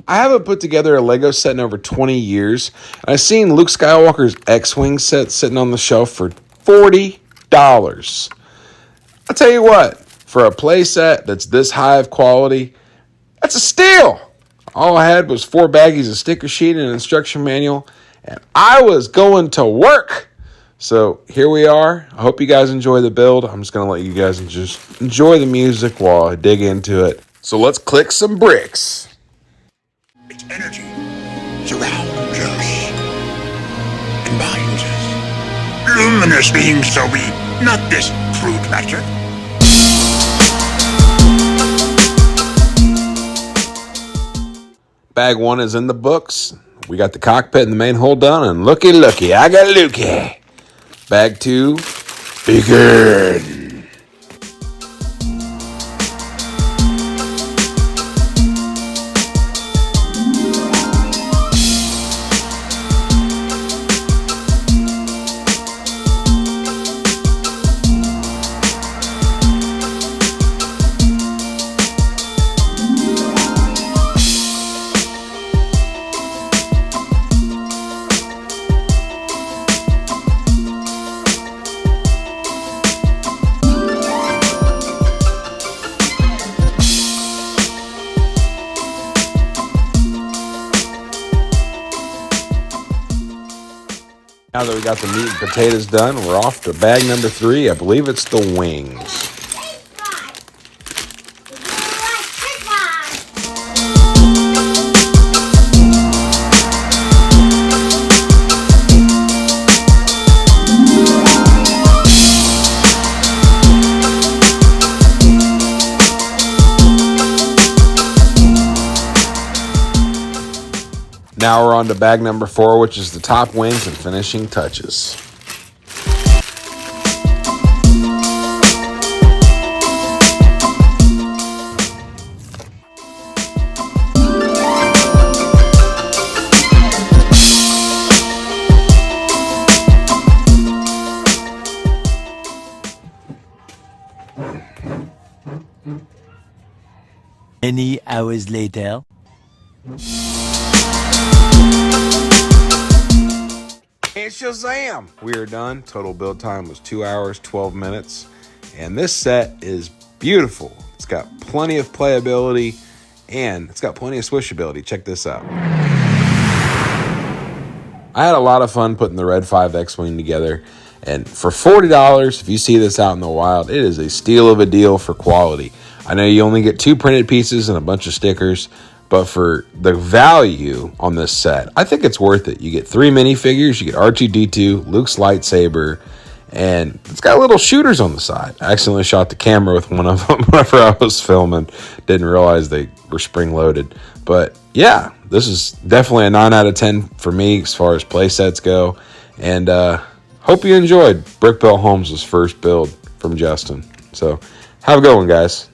I haven't put together a Lego set in over 20 years. And I've seen Luke Skywalker's X-Wing set sitting on the shelf for $40. I'll tell you what, for a play set that's this high of quality, that's a steal. All I had was 4 baggies of sticker sheet and an instruction manual, and I was going to work. So here we are. I hope you guys enjoy the build. I'm just going to let you guys just enjoy the music while I dig into it. So let's click some bricks. Its energy surrounds us and binds us. Luminous beings shall we, not this crude matter. Bag 1 is in the books. We got the cockpit and the main hull done, and looky, I got Lukey. Bag 2, begin. Now that we got the meat and potatoes done, we're off to bag number 3. I believe it's the wings. Now we're on to bag number 4, which is the top wings and finishing touches. Many hours later. And Shazam! We are done. Total build time was 2 hours, 12 minutes. And this set is beautiful. It's got plenty of playability and it's got plenty of swishability. Check this out. I had a lot of fun putting the Red 5 X-Wing together. And for $40, if you see this out in the wild, it is a steal of a deal for quality. I know you only get 2 printed pieces and a bunch of stickers, but for the value on this set, I think it's worth it. You get 3 minifigures, you get R2-D2, Luke's lightsaber, and it's got little shooters on the side. I accidentally shot the camera with one of them whenever I was filming. Didn't realize they were spring-loaded. But yeah, this is definitely a 9 out of 10 for me as far as play sets go. And hope you enjoyed Brick Bell Holmes' first build from Justin. So have a good one, guys.